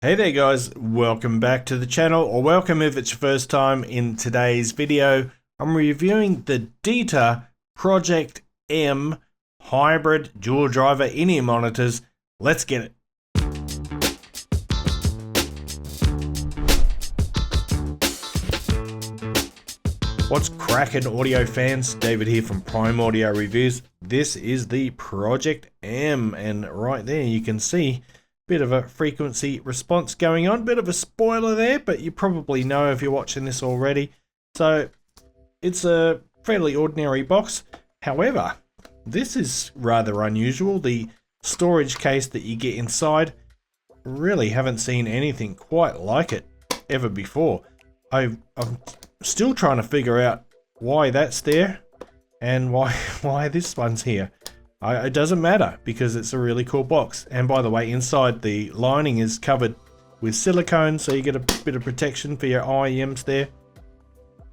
Hey there guys, welcome back to the channel, or welcome if it's your first time. In today's video, I'm reviewing the DITA Project M hybrid dual driver in-ear monitors. Let's get it. What's cracking audio fans? David here from Prime Audio Reviews. This is the Project M, and right there you can see bit of a frequency response going on. Bit of a spoiler there, but you probably know if you're watching this already. So it's a fairly ordinary box. However, this is rather unusual. The storage case that you get inside, really haven't seen anything quite like it ever before. I'm still trying to figure out why that's there and why this one's here. It doesn't matter because it's a really cool box. And by the way, inside the lining is covered with silicone, so you get a bit of protection for your IEMs there.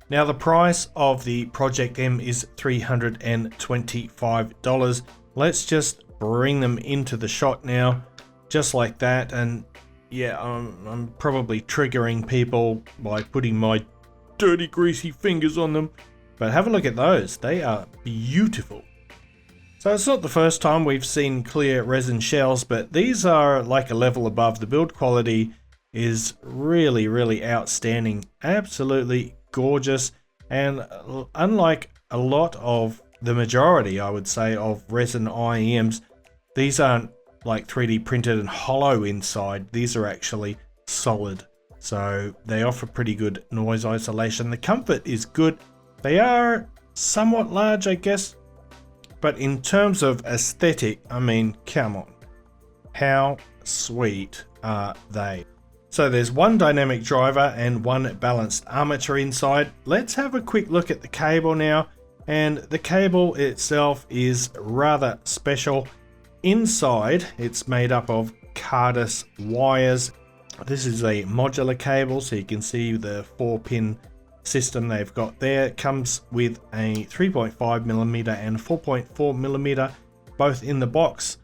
Now the price of the Project M is $325. Let's just bring them into the shot now, just like that. And yeah, I'm probably triggering people by putting my dirty greasy fingers on them, but have a look at those. They are beautiful. So it's not the first time we've seen clear resin shells, but these are like a level above. The build quality is really outstanding, absolutely gorgeous. And unlike a lot of the majority, I would say, of resin IEMs, these aren't like 3D printed and hollow inside. These are actually solid, so they offer pretty good noise isolation. The comfort is good. They are somewhat large, I guess. But in terms of aesthetic, I mean, come on. How sweet are they? So there's one dynamic driver and one balanced armature inside. Let's have a quick look at the cable now. And the cable itself is rather special. Inside, it's made up of Cardus wires. This is a modular cable, so you can see the 4-pin system they've got there. It comes with a 3.5mm and 4.4mm, both in the box.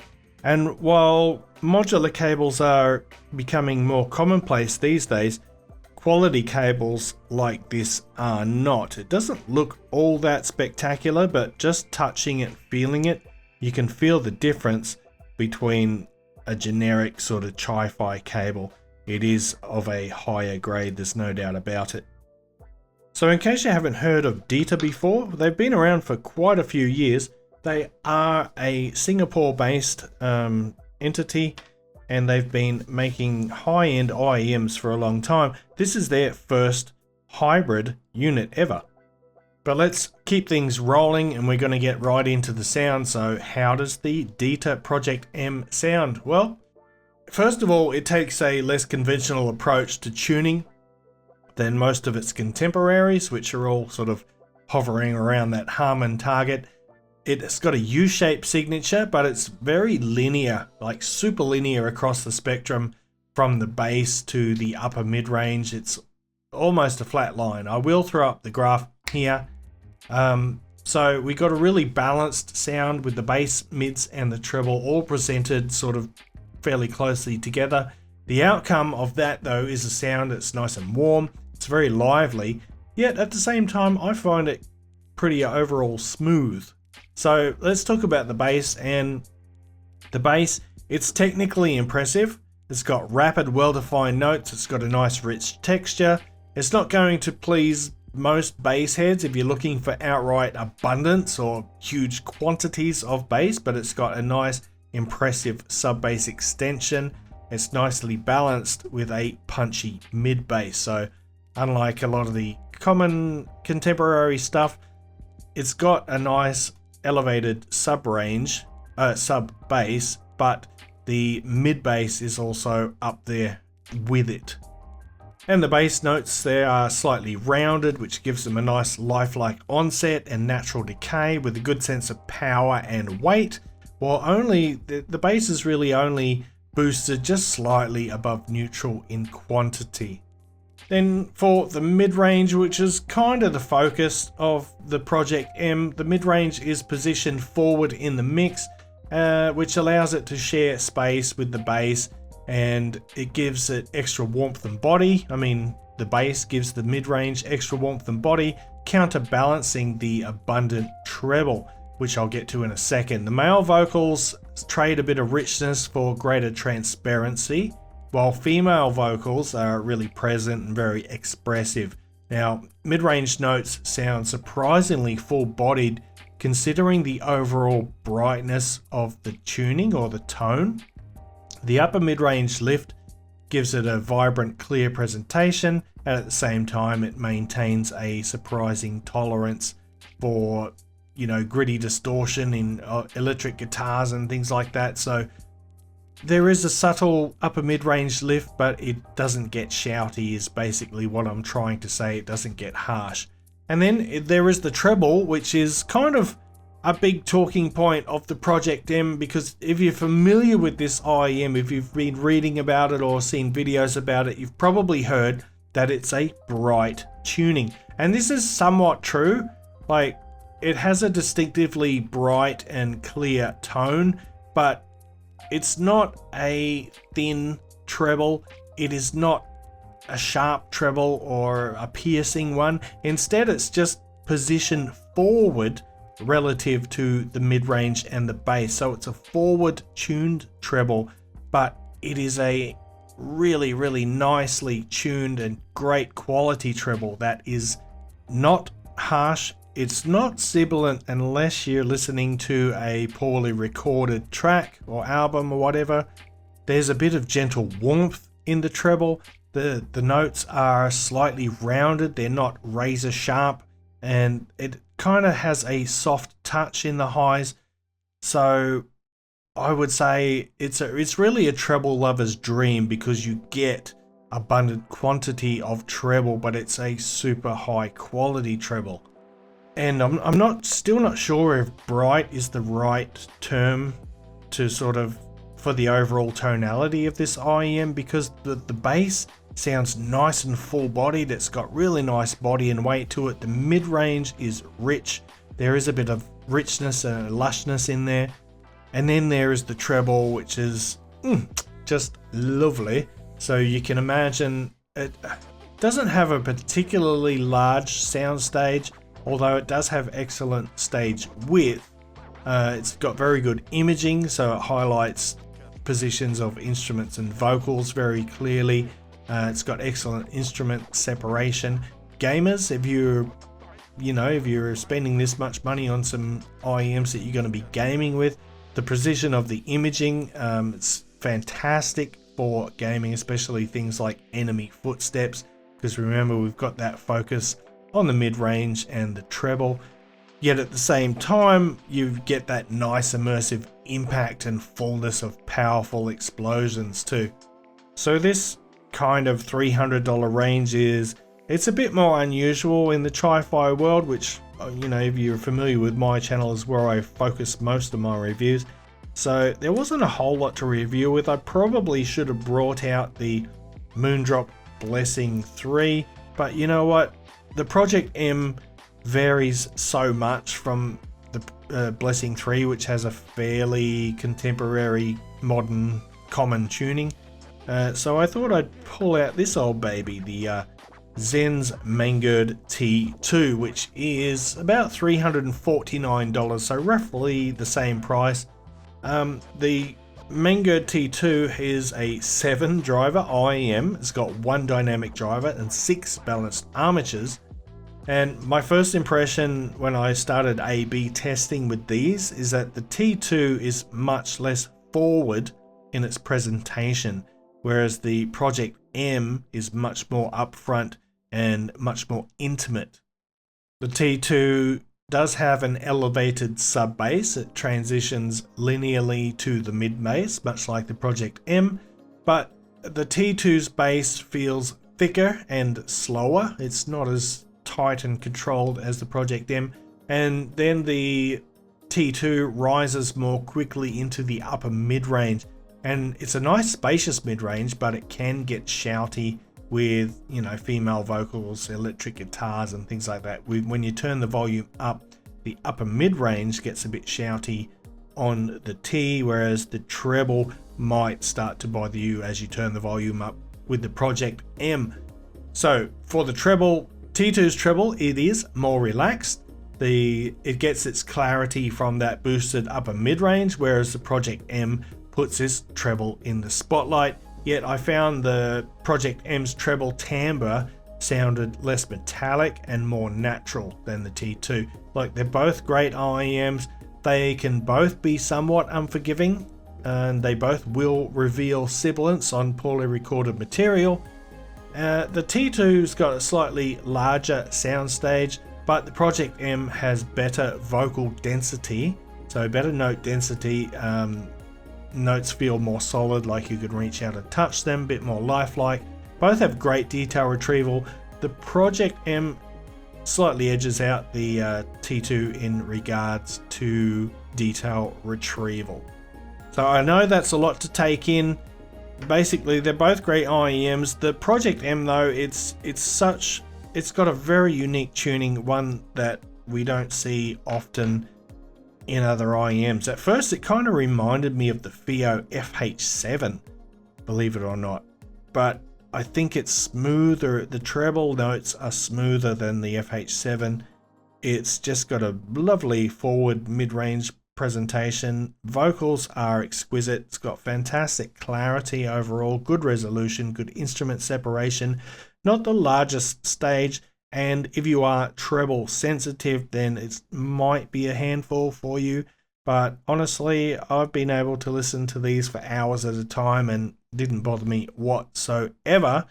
And while modular cables are becoming more commonplace these days, quality cables like this are not. It doesn't look all that spectacular, but just touching it, feeling it, you can feel the difference between a generic sort of chi-fi cable. It is of a higher grade, there's no doubt about it. So in case you haven't heard of DITA before, they've been around for quite a few years. They are a Singapore-based entity, and they've been making high-end IEMs for a long time. This is their first hybrid unit ever. But let's keep things rolling, and we're going to get right into the sound. So how does the DITA Project M sound? Well, first of all, it takes a less conventional approach to tuning than most of its contemporaries, which are all sort of hovering around that Harman target. It's got a U-shaped signature, but it's very linear, like super linear across the spectrum from the bass to the upper mid-range. It's almost a flat line. I will throw up the graph here. So we got a really balanced sound with the bass, mids, and the treble all presented sort of fairly closely together. The outcome of that, though, is a sound that's nice and warm. It's very lively, yet at the same time I find it pretty overall smooth. So let's talk about the bass. And the bass, it's technically impressive. It's got rapid, well-defined notes. It's got a nice rich texture. It's not going to please most bass heads if you're looking for outright abundance or huge quantities of bass, but it's got a nice impressive sub-bass extension. It's nicely balanced with a punchy mid bass. So unlike a lot of the common contemporary stuff, it's got a nice elevated sub bass, but the mid bass is also up there with it. And the bass notes there are slightly rounded, which gives them a nice lifelike onset and natural decay with a good sense of power and weight, while only the bass is really only boosted just slightly above neutral in quantity. Then for the mid-range, which is kind of the focus of the Project M, the mid-range is positioned forward in the mix, which allows it to share space with the bass and it gives it extra warmth and body. I mean, the bass gives the mid-range extra warmth and body, counterbalancing the abundant treble, which I'll get to in a second. The male vocals trade a bit of richness for greater transparency, while female vocals are really present and very expressive. Now, mid-range notes sound surprisingly full-bodied considering the overall brightness of the tuning or the tone. The upper mid-range lift gives it a vibrant, clear presentation, and at the same time it maintains a surprising tolerance for, you know, gritty distortion in electric guitars and things like that. So there is a subtle upper mid-range lift, but it doesn't get shouty is basically what I'm trying to say. It doesn't get harsh. And then there is the treble, which is kind of a big talking point of the Project M, because if you're familiar with this IEM, if you've been reading about it or seen videos about it, you've probably heard that it's a bright tuning. And this is somewhat true. Like, it has a distinctively bright and clear tone, but it's not a thin treble. It is not a sharp treble or a piercing one. Instead, it's just positioned forward relative to the mid-range and the bass. So it's a forward tuned treble, but it is a really, really nicely tuned and great quality treble that is not harsh. It's not sibilant unless you're listening to a poorly recorded track or album or whatever. There's a bit of gentle warmth in the treble. The notes are slightly rounded, they're not razor sharp, and it kind of has a soft touch in the highs. So I would say it's really a treble lover's dream, because you get abundant quantity of treble, but it's a super high quality treble. And I'm still not sure if bright is the right term to sort of for the overall tonality of this IEM, because the bass sounds nice and full bodied. It's got really nice body and weight to it. The mid-range is rich. There is a bit of richness and lushness in there. And then there is the treble, which is just lovely. So you can imagine it doesn't have a particularly large soundstage, although it does have excellent stage width. It's got very good imaging, so it highlights positions of instruments and vocals very clearly. It's got excellent instrument separation. Gamers, if you're spending this much money on some IEMs that you're going to be gaming with, the precision of the imaging, it's fantastic for gaming, especially things like enemy footsteps, because remember, we've got that focus on the mid-range and the treble. Yet at the same time, you get that nice immersive impact and fullness of powerful explosions too. So this kind of $300 range it's a bit more unusual in the tri-fi world, which, you know, if you're familiar with my channel, is where I focus most of my reviews. So there wasn't a whole lot to review with. I probably should have brought out the Moondrop Blessing 3, but you know what? The Project M varies so much from the Blessing 3, which has a fairly contemporary, modern, common tuning. So I thought I'd pull out this old baby, the Zen's Mangured T2, which is about $349, so roughly the same price. The Mangured T2 is a 7 driver IEM. It's got 1 dynamic driver and 6 balanced armatures. And my first impression when I started A/B testing with these is that the T2 is much less forward in its presentation, whereas the Project M is much more upfront and much more intimate. The T2 does have an elevated sub bass. It transitions linearly to the mid bass, much like the Project M, but the T2's bass feels thicker and slower. It's not as tight and controlled as the Project M, and then the T2 rises more quickly into the upper mid-range, and it's a nice spacious mid-range, but it can get shouty with, you know, female vocals, electric guitars and things like that. When you turn the volume up, the upper mid-range gets a bit shouty on the T, whereas the treble might start to bother you as you turn the volume up with the Project M. So for the treble, T2's treble, it is more relaxed. It gets its clarity from that boosted upper mid-range, whereas the Project M puts its treble in the spotlight. Yet I found the Project M's treble timbre sounded less metallic and more natural than the T2. Like, they're both great IEMs. They can both be somewhat unforgiving, and they both will reveal sibilance on poorly recorded material. The T2's got a slightly larger soundstage, but the Project M has better vocal density, so better note density. Notes feel more solid, like you could reach out and touch them, a bit more lifelike. Both have great detail retrieval. The Project M slightly edges out the T2 in regards to detail retrieval. So I know that's a lot to take in. Basically, they're both great IEMs. The Project M, though, it's got a very unique tuning, one that we don't see often in other IEMs. At first, it kind of reminded me of the FIO FH7, believe it or not, but I think it's smoother. The treble notes are smoother than the FH7. It's just got a lovely forward mid-range presentation. Vocals are exquisite. It's got fantastic clarity overall, good resolution, good instrument separation, not the largest stage. And if you are treble sensitive, then it might be a handful for you. But honestly, I've been able to listen to these for hours at a time and didn't bother me whatsoever.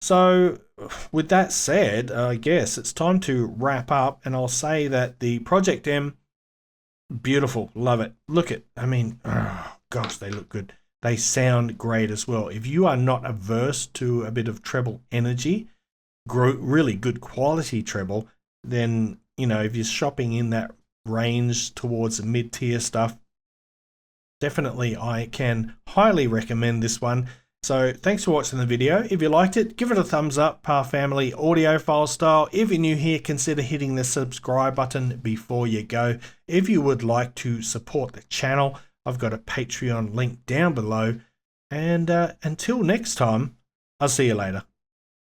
So with that said, I guess it's time to wrap up. And I'll say that the Project M, beautiful, love it. Look at, I mean, oh gosh, they look good. They sound great as well. If you are not averse to a bit of treble energy, really good quality treble, then, you know, if you're shopping in that range towards the mid-tier stuff, definitely I can highly recommend this one. So thanks for watching the video. If you liked it, give it a thumbs up, PAR Family Audiophile style. If you're new here, consider hitting the subscribe button before you go. If you would like to support the channel, I've got a Patreon link down below. And until next time, I'll see you later.